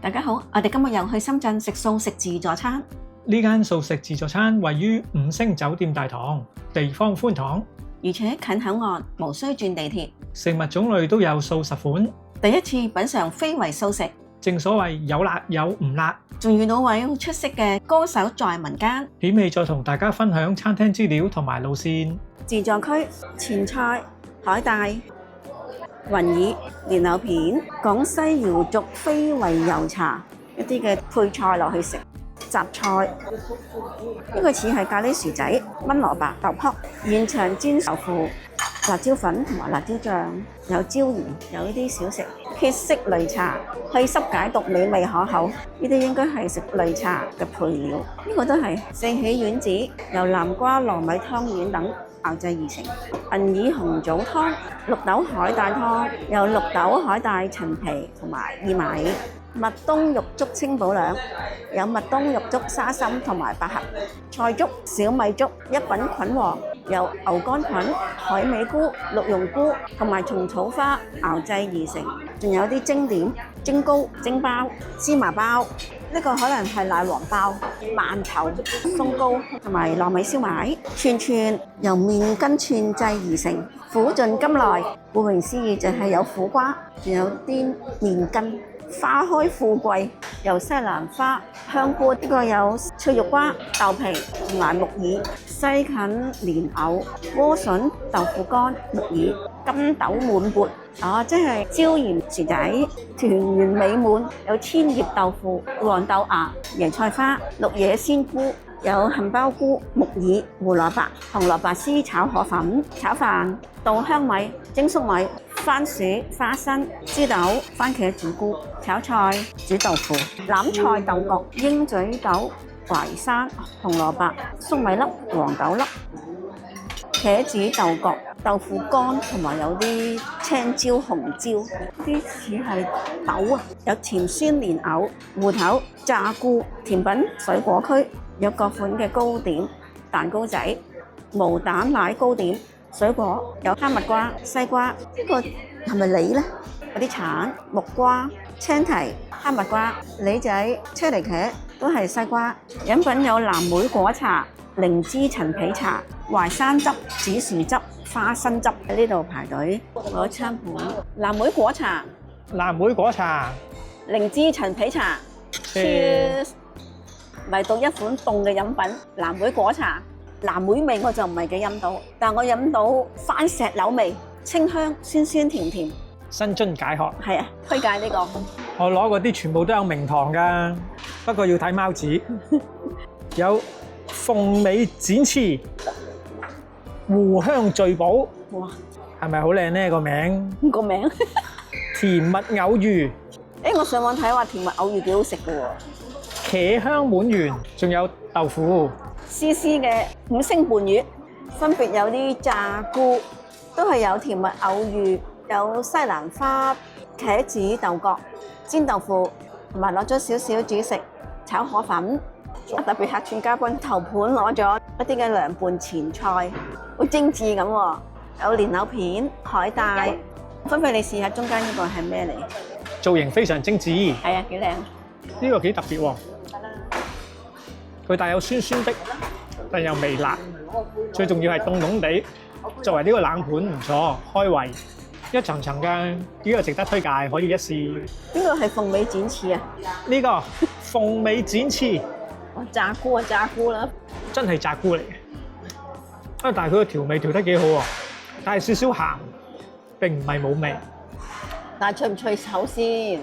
大家好，我哋今日又去深圳食素食自助餐。呢間素食自助餐位於5星酒店大堂，地方寬敞，而且近口岸，無需轉地鐵。食物種類都有數十款。第一次品嚐非遺素食，正所謂有辣有唔辣。仲遇到位好出色嘅歌手在民間。片尾再同大家分享餐廳資料同埋路線。自助區前菜海帶、雲耳、蓮藕片、廣西瑤族非遺油茶，一啲嘅配菜落去食。雜菜呢個似係咖喱薯仔、炆蘿蔔、豆卜、現場煎豆腐、辣椒粉同埋辣椒醬，有椒鹽，有呢啲小食。歇色擂茶去濕解毒，美味可口。呢啲應該係食擂茶嘅配料。呢個都係四喜丸子，由南瓜糯米湯圓等熬製而成。銀耳紅棗湯、綠豆海帶湯，有綠豆海帶陳皮同埋薏米。麥冬肉粥清補涼，有麥冬肉粥沙參同埋百合。菜粥、小米粥一品菌皇，由牛肝菌、海味菇、鹿茸菇同埋蟲草花熬製而成。仲有啲蒸點、蒸糕、蒸包、芝麻包，呢個可能係奶黃包、饅頭、鬆糕同埋糯米燒賣。串串由麵筋串製而成，苦盡甘來。顧名思義就係有苦瓜，仲有啲麵筋。花開富貴，由西蘭花、香菇，呢個有脆肉瓜、豆皮同埋木耳、西芹、蓮藕、萵筍、豆腐乾、木耳、金豆滿缽。即係椒鹽薯仔，團圓美滿，有千葉豆腐、黃豆芽、椰菜花、綠野鮮菇，有杏鮑菇、木耳、胡蘿蔔、紅蘿蔔絲炒河粉、炒飯、稻香米、蒸粟米、番薯、花生、豬豆、番茄煮菇、炒菜、煮豆腐、欖菜豆角、鷹嘴豆、淮山、紅蘿蔔、粟米粒、黃豆粒、茄子豆角、豆腐乾同埋有啲青椒、紅椒，啲似係豆啊！有甜酸蓮藕、芋頭、炸菇。甜品水果區有各款嘅糕點、蛋糕仔、無蛋奶糕點。水果有哈密瓜、西瓜，呢個係咪梨呢？有啲橙、木瓜、青提、哈密瓜、梨仔、車厘茄都係西瓜。飲品有藍莓果茶、靈芝陳皮茶、淮山汁、紫薯汁、花生汁。喺呢度排隊攞餐盤。藍莓果茶、藍莓果茶、靈芝陳皮茶。Cheers！ 嚟到一款凍嘅飲品，藍莓果茶。藍莓味我就唔係幾飲到，但我飲到番石榴味，清香酸酸甜甜，生津解渴。係啊，推介呢個。我攞嗰啲全部都有名堂㗎，不過要睇貓紙。有鳳尾展翅、湖香聚寶，哇，係咪好靚呢個名？個名甜蜜偶遇，我上網睇話甜蜜偶遇幾好食㗎喎。茄香滿園，仲有豆腐。絲絲嘅5星伴月，分別有啲炸菇，都係有甜蜜偶遇，有西蘭花、茄子豆角、煎豆腐，同埋攞咗少少主食炒河粉。特別客串嘉賓頭盤攞咗一啲嘅涼拌前菜，好精緻咁喎。有蓮藕片、海帶，分別你試下中間呢個係咩嚟？造型非常精緻。係啊，幾靚。呢個幾特別喎。佢帶有酸酸的，但又微辣，最重要係凍凍地。作為呢個冷盤唔錯，開胃，一層層嘅，呢個值得推介，可以一試。邊個係鳳尾展翅啊？呢個鳳尾展翅，炸菇啊，炸菇啦，真係炸菇嚟嘅。但係佢個調味調得幾好喎，但係少少鹹，並唔係冇味。但係脆唔脆口先？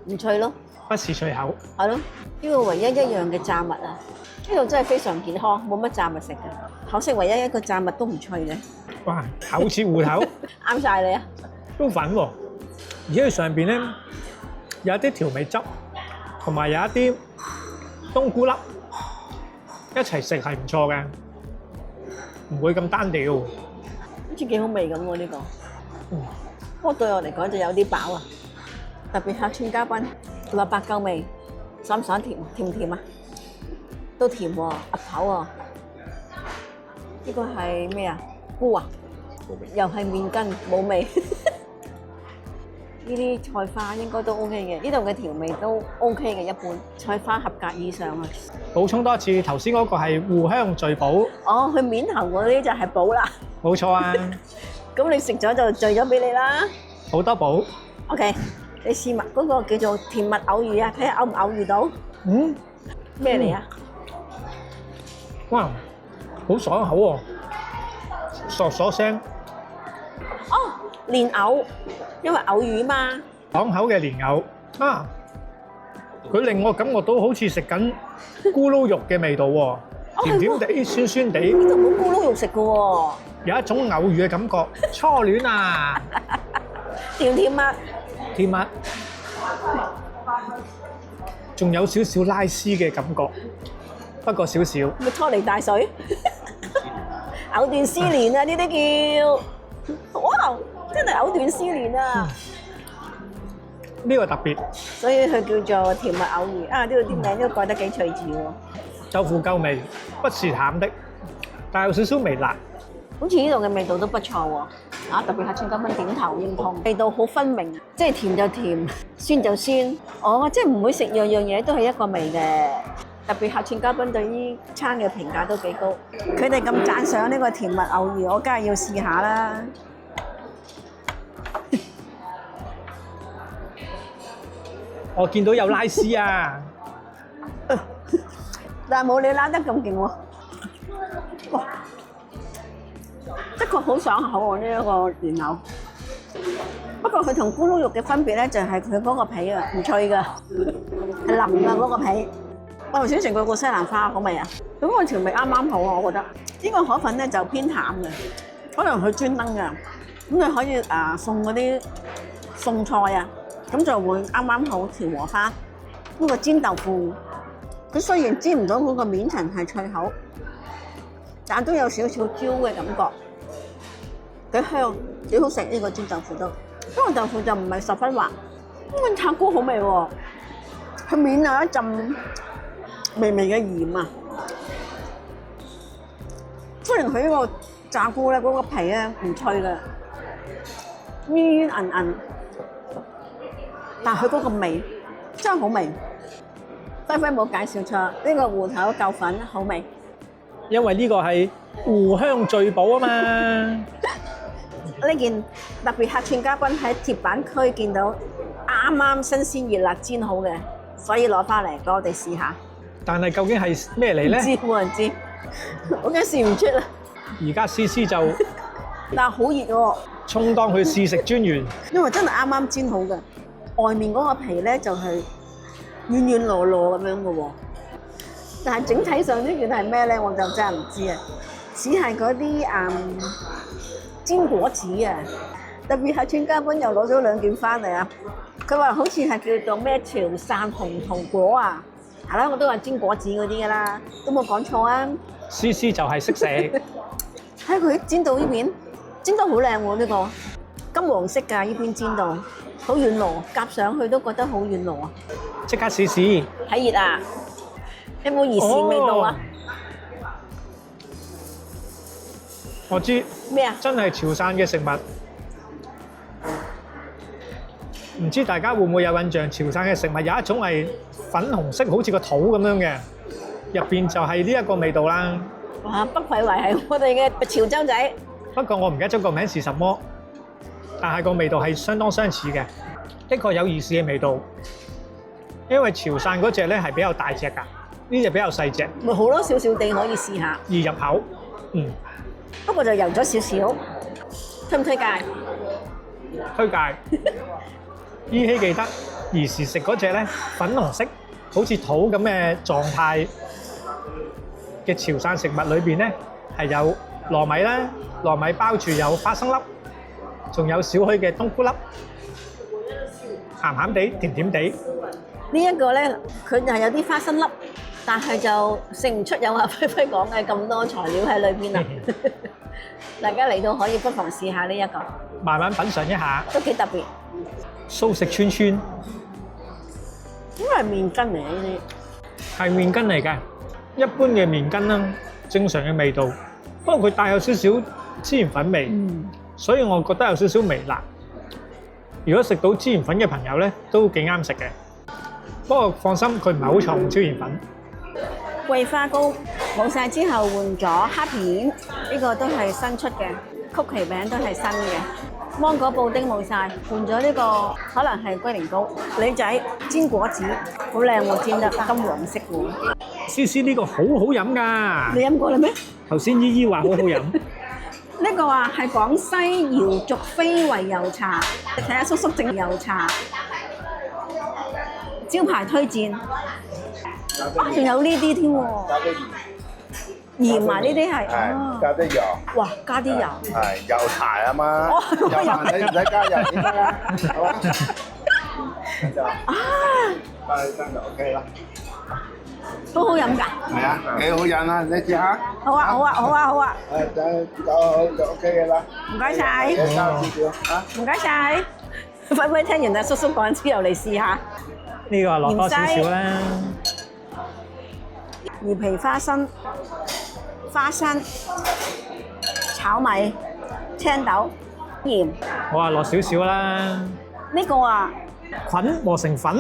唔脆咯。不是脆口。係咯，呢個唯一一樣嘅炸物啊！呢度真係非常健康，冇乜炸物食嘅。可惜唯一一個炸物都唔脆嘅。哇，口似芋頭。啱晒你啊！都粉喎，而且佢上邊咧有一啲調味汁，同埋有一啲冬菇粒，一齊食係唔錯嘅，唔會咁單調。好似幾好味咁喎呢個。不過對我嚟講就有啲飽啊！特別客串嘉賓。蘿蔔夠味，爽唔爽甜？甜唔甜啊？都甜喎，鴨頭喎。呢個係咩啊？菇啊？又係麵筋，冇味。呢啲菜花應該都 OK 嘅，呢度嘅調味都 OK 嘅，一般菜花合格以上啊。補充多一次，頭先嗰個係互香聚寶，哦，佢面頭嗰啲就係寶啦。冇錯啊，咁你食咗就聚咗俾你啦。好多寶。 OK，你試埋嗰個叫做甜蜜偶遇啊，睇下偶唔偶遇到嗯，咩嚟啊？哇，好爽口喎，嗦嗦聲，哦，蓮藕，因為偶遇嘛。爽口嘅蓮藕啊！佢令我感覺到好似食緊咕嚕肉嘅味道喎，甜甜地、酸酸地，呢度冇咕嚕肉食嘅喎，有一種偶遇嘅感覺。初戀啊，甜甜蜜。甜蜜，仲有少少拉絲嘅感覺，不過少少。咪拖泥帶水，藕斷絲連啊！呢啲叫，哇！真係藕斷絲連啊！呢個特別。所以佢叫做甜蜜偶遇啊！呢度啲名都改得幾趣致喎。豆腐夠味，不是淡的，但有少少微辣。好似呢度嘅味道都不錯喎。啊，特別係串金蚊點頭認同，味道好分明，即係甜就甜，酸就酸。哦，即係唔會食樣樣嘢都係一個味嘅。特別客串嘉賓對呢餐嘅評價都幾高，佢哋咁讚賞呢個甜蜜偶遇，我梗係要試下啦。我見到有拉絲啊！但係冇你拉得咁勁喎。哇！的確好爽口喎，呢一個蓮藕。不過佢同咕嚕肉嘅分別咧，就係佢嗰個皮啊，唔脆㗎，係腍㗎嗰個皮。我頭先食過個西蘭花，好味啊！咁個調味啱啱好啊，我覺得。呢個河粉咧就偏淡嘅，可能佢專登㗎。咁你可以送嗰啲餸菜啊，咁就會啱啱好調和翻。呢個煎豆腐，佢雖然煎唔到嗰個面層係脆口，但都有少少焦嘅感覺。幾香，幾好食呢個煎豆腐都。不過豆腐就唔係十分滑，咁個炒菇好味喎，佢面有一陣微微嘅鹽啊。雖然佢呢個炸菇咧嗰個皮咧唔脆嘅，煙煙韌韌，但係佢嗰個味真係好味。輝輝冇介紹錯，呢個芋頭豆粉好味。因為呢個係互香聚寶啊嘛。呢件特別客串嘉賓喺鐵板區見到啱啱新鮮熱辣煎好嘅，所以攞翻嚟俾我哋試下。但係究竟係咩嚟咧？唔知冇人知，我梗係試唔出啦。而家思思就但係好熱喎，充當佢試食專員。因為真係啱啱煎好嘅，外面嗰個皮咧就係軟軟糯糯咁樣嘅喎。但係整體上呢件係咩咧，我就真係唔知啊。只係嗰啲煎果子啊，特別係串嘉賓又攞咗2件翻嚟啊！佢話好似係叫做咩潮汕紅桃果啊，係啦，我都話煎果子嗰啲噶啦，都冇講錯啊！思思就係識食，睇佢煎到呢邊，煎得好靚喎呢個，金黃色㗎呢邊煎到，好軟糯，夾上去都覺得好軟糯啊！即刻試試。睇熱啊！有冇兒時味道啊？我知咩啊？真係潮汕嘅食物。唔知大家會唔會有印象？潮汕嘅食物有一種係粉紅色，好似個肚咁樣嘅，入邊就係呢一個味道啦。哇！不愧為係我哋嘅潮州仔。不過我唔記得咗個名是什麼，但係個味道係相當相似嘅，的確有兒時嘅味道。因為潮汕嗰隻咧係比較大隻㗎，呢隻比較細隻，咪好咯，少少地可以試下。易入口。嗯，不過就油咗少少，推唔推介？推介。依稀記得兒時食嗰隻咧，粉紅色，好似肚咁嘅狀態嘅潮汕食物裏邊咧，係有糯米啦，糯米包住有花生粒，仲有少許嘅冬菇粒，鹹鹹地、甜甜地。呢一個咧，佢係有啲花生粒，但係就食唔出有阿輝輝講嘅咁多材料喺裏邊啦。大家嚟到可以不妨試下呢一個，慢慢品嚐一下，都幾特別。酥食串串，應該係麵筋嚟呢啲，係麵筋嚟嘅，一般嘅麵筋啦，正常嘅味道。不過佢帶有少少孜然粉味，所以我覺得有少少微辣。如果食到椒鹽粉嘅朋友咧，都幾啱食嘅。不過放心，佢唔係好重椒鹽粉。桂花糕冇晒之後換咗蝦片，呢個都係新出嘅。曲奇餅都係新嘅。芒果布丁冇晒，換咗呢個可能係龜苓膏。女仔煎果子好靚喎，煎得金黃色喎。思思呢個好好飲㗎，你飲過啦咩？頭先姨姨話好好飲。呢個啊係廣西瑤族非遺油茶，睇下叔叔整油茶，招牌推薦。啊，仲有呢啲添喎，鹽埋呢啲係，係加啲油，哇，加啲油，係油茶啊嘛，哦油茶你唔使加油點得啊？好啊，啊，係真就 OK 啦。都好飲㗎。係啊，幾好飲啊！你試下。好啊，好啊，好啊，好啊，係就好就 OK 嘅啦。唔該晒，加少少啊。唔該晒。輝輝聽完阿叔叔講之後嚟試下。呢個落多少少啦。魚皮花生、花生、炒米、青豆、鹽。我話落少少啦。呢個啊，菌磨成粉，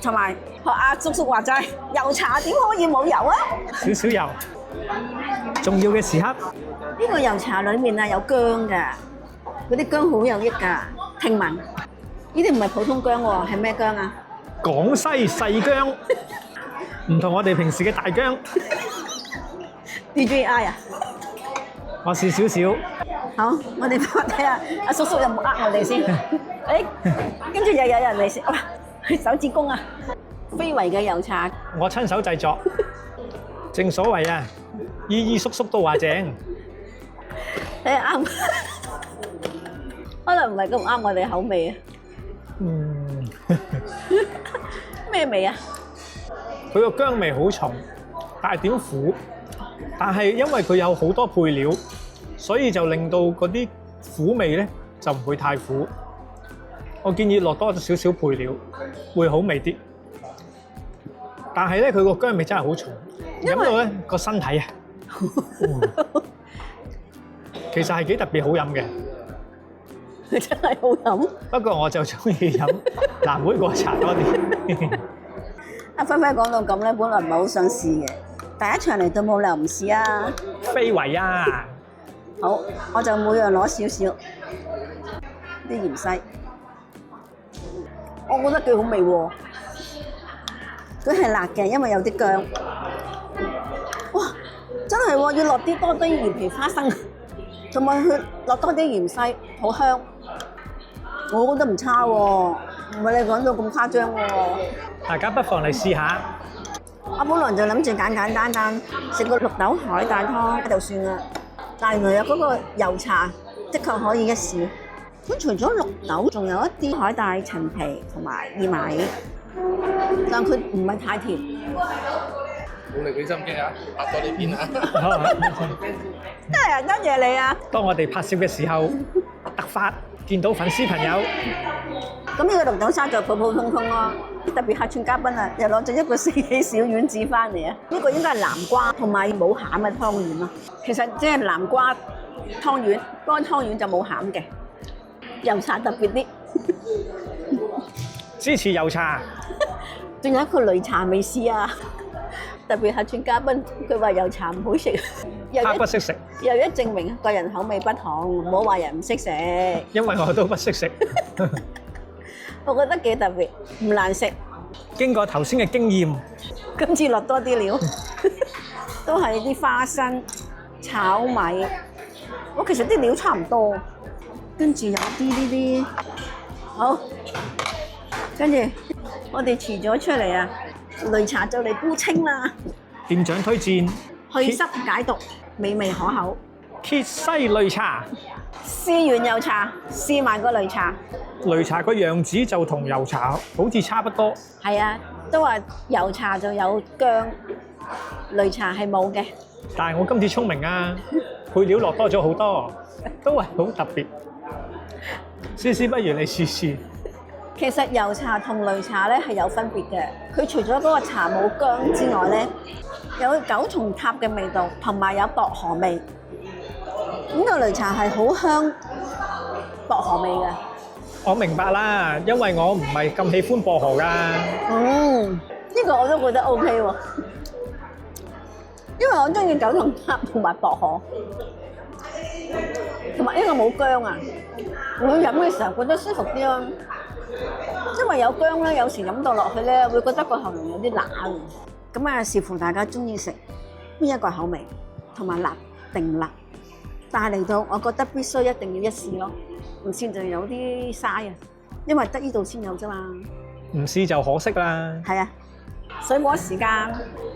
同埋學阿叔叔話齋，油茶點可以冇油啊？少少油。重要嘅時刻，呢個油茶裡面啊有薑㗎，嗰啲薑好有益㗎。聽聞呢啲唔係普通薑喎，係咩薑啊？廣西細薑，唔同我哋平時嘅大薑。DJI 啊！我試少少。好，我哋翻睇下阿叔叔有冇呃我哋先。誒，跟住又有人嚟食，哇！手指公啊，非遺嘅油茶。我親手製作，正所謂啊，姨姨叔叔都話正。睇下啱，可能唔係咁啱我哋口味啊。嗯，咩味啊？佢個薑味好重，帶點苦，但係因為佢有好多配料，所以就令到嗰啲苦味咧就唔會太苦。我建議落多少少配料，會好味啲。但係咧，佢個薑味真係好重，飲到咧個身體啊，其實係幾特別好飲嘅。真係好飲。不過我就中意飲藍莓果茶多啲。阿輝輝講到咁咧，本來唔係好想試嘅，第一場嚟到冇理由唔試啊！非遺啊！好，我就每樣攞少少啲芫茜，我覺得幾好味喎。佢係辣嘅，因為有啲薑。哇！真係喎，要落啲多啲魚皮花生，同埋佢落多啲芫茜，好香。我覺得唔差喎，唔係你講到咁誇張喎。大家不妨嚟試下。我本來就諗住簡簡單單食個綠豆海帶湯就算啦，但原來有嗰個油茶，的確可以一試。咁除咗綠豆，仲有一啲海帶、陳皮同埋薏米，但佢唔係太甜。努力俾心機啊，拍多啲片啊！真係啊，多謝你啊！當我哋拍攝嘅時候，突發見到粉絲朋友，咁呢個綠豆沙就普普通通咯。特別客串嘉賓啊，又攞咗一個四喜小丸子翻嚟啊！呢個應該係南瓜同埋冇餡嘅湯圓咯。其實即係南瓜湯圓，乾湯圓就冇餡嘅。油茶特別啲，支持油茶。仲有一個擂茶未試啊！特別客串嘉賓，佢話油茶唔好食，他不識食，又一證明個人口味不同，唔好話人唔識食。因為我都不識食。我覺得幾特別，唔難食。經過頭先嘅經驗，今次落多啲料，都係啲花生、炒米。我其實啲料差唔多，跟住有啲呢啲，好，跟住我哋遲咗出嚟啊！擂茶就嚟沽清啦，店長推薦去濕解毒，美味可口。揭西擂茶。試完油茶，試埋個擂茶。擂茶個樣子就同油茶好似差不多。係啊，都話油茶就有薑，擂茶係冇嘅。但係我今次聰明啊，配料落多咗好多，都係好特別。思思，不如你試試。其實油茶同擂茶咧係有分別嘅，佢除咗嗰個茶冇薑之外咧，有九重塔嘅味道，同埋有薄荷味。咁個擂茶係好香薄荷味嘅，我明白啦，因為我唔係咁喜歡薄荷㗎。呢個我都覺得 OK 喎，因為我中意九龍塔同埋薄荷，同埋呢個冇薑啊，我飲嘅時候覺得舒服啲咯。因為有薑咧，有時飲到落去咧，會覺得個喉嚨有啲乸。咁啊，視乎大家中意食邊一個口味，同埋辣定唔辣。但係嚟到，我覺得必須一定要一試咯，唔試就有啲嘥啊，因為得呢度先有啫嘛。唔試就可惜啦。係啊，水果時間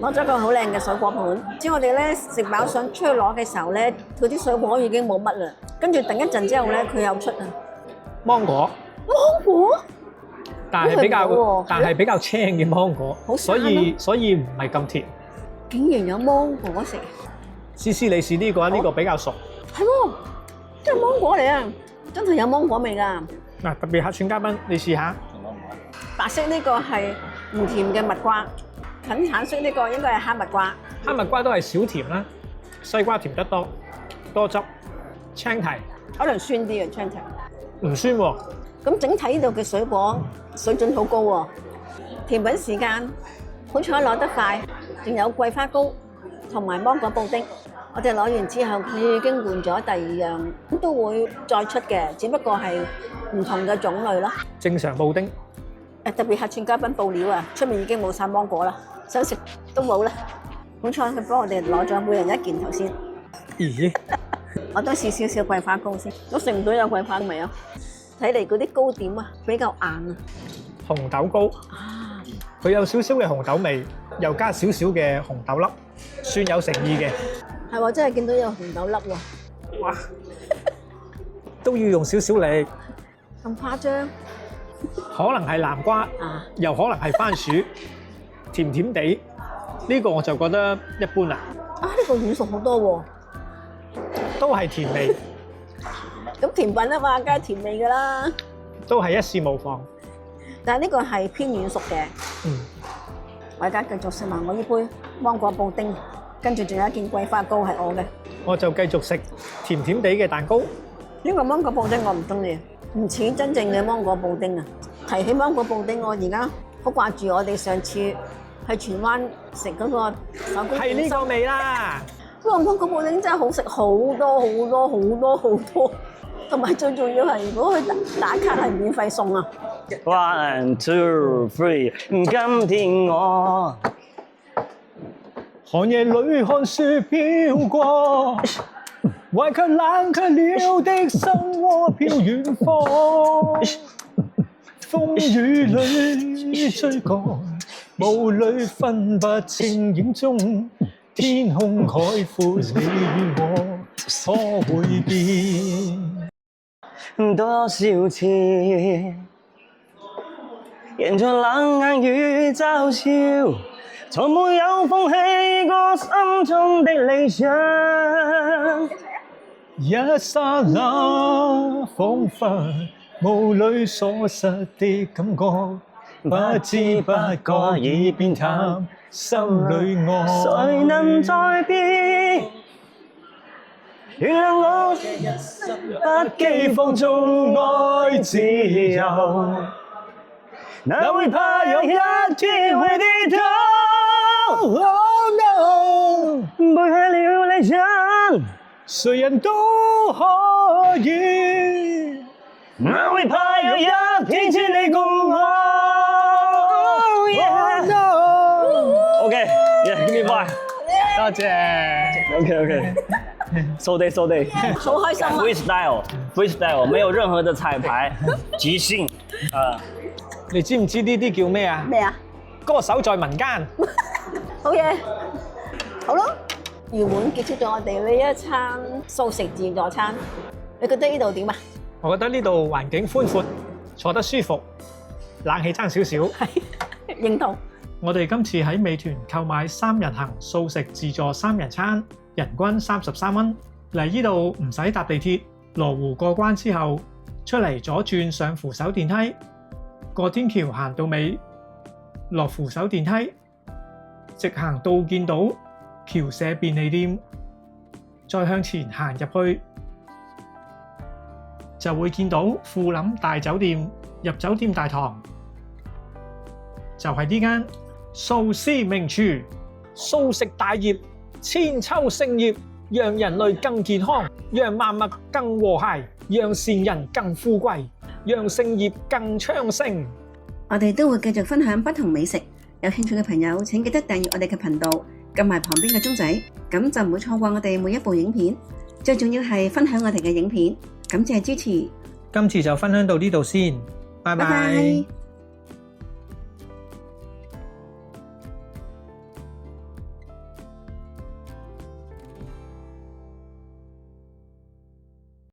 攞咗個好靚嘅水果盤，知我哋咧食飽想出去攞嘅時候咧，佢啲水果已經冇乜啦，跟住等一陣之後咧，佢又出啊。芒果，芒果，但係比較好奇怪喎但係比較青嘅芒果，好所生以唔係咁甜。竟然有芒果食，試試你試呢個，呢個比較熟。係喎，真係芒果嚟啊！真係有芒果味㗎。嗱，特別客串嘉賓，你試下。白色呢個係唔甜嘅蜜瓜，近橙色呢個應該係黑蜜瓜。黑蜜瓜都係少甜啦，西瓜甜得多，多汁，青提，可能酸啲嘅青提。唔酸喎。咁整體呢度嘅水果水準好高喎。甜品時間，好彩攞得快，仲有桂花糕同埋芒果布丁。我哋攞完之後，佢已經換咗第二樣，咁都會再出嘅，只不過係唔同嘅種類咯。正常布丁。特別客串嘉賓報料啊，出面已經冇晒芒果啦，想食都冇啦。好彩佢幫我哋攞咗每人一件頭先。咦？我都試少少桂花糕先，我食唔到有桂花味啊！睇嚟嗰啲糕點啊比較硬啊。紅豆糕，佢有少少嘅紅豆味，又加少少嘅紅豆粒，算有誠意嘅。係喎，真係見到有紅豆粒喎。哇！都要用少少力，咁誇張可能係南瓜，啊？又可能係番薯，甜甜地。呢個我就覺得一般啦，啊，呢個軟熟好多喎。都係甜味，咁甜品啊嘛，梗係甜味㗎啦。都係一試無妨。但係呢個係偏軟熟嘅。嗯，我而家繼續食埋我呢杯芒果布丁，跟住仲有一件桂花糕係我嘅。我就繼續食甜甜地嘅蛋糕。呢個芒果布丁我唔中意，唔似真正嘅芒果布丁啊！提起芒果布丁，我而家好掛住我哋上次去荃灣食嗰個手工係呢個味啦。呢個芒果布丁真係好食好多好多好多好多，同埋最重要係如果佢打卡係免費送啊！ One, two, three，今天我寒夜裏看雪飄過，懷卻冷卻了的心窩飄遠方。風雨裏追趕，霧裏分不清影蹤，天空海闊你與我可會變？多少次迎着冷眼與嘲笑，從沒有放棄過心中的理想。一剎那彷彿霧裏所失的感覺，不知不覺已變淡，心裏愛。誰能再變？原諒我不羈放縱愛自由，哪會怕有一天會低頭？Oh no！背棄了理想，誰人都可以，哪會怕有一天只你共我？OK，give me five。多謝。 OK，so day，好開心啊！ freestyle，沒有任何的彩排，即興。你知唔知呢啲叫咩啊？咩啊？歌手在民間。好嘢，好咯！圓滿結束咗我哋呢一餐素食自助餐。你覺得呢度點啊？我覺得呢度環境寬闊，坐得舒服，冷氣爭少少。係認同。我哋今次喺美團購買3人行素食自助3人餐，人均33蚊。嚟呢度唔使搭地鐵，羅湖過關之後，出嚟左轉上扶手電梯，過天橋行到尾，落扶手電梯，直行到見到僑社便利店，再向前行入去，就會見到富林大酒店。入酒店大堂就係呢間素思名廚，素食大業，千秋盛業，讓人類更健康，讓萬物更和諧，讓善人更富貴，讓聖業更昌盛。我哋都會繼續分享不同美食，有興趣嘅朋友請記得訂閱我哋嘅頻道，撳埋旁邊嘅鐘仔，咁就唔會錯過我哋每一部影片。最重要係分享我哋嘅影片，感謝支持。今次就分享到呢度先，拜拜。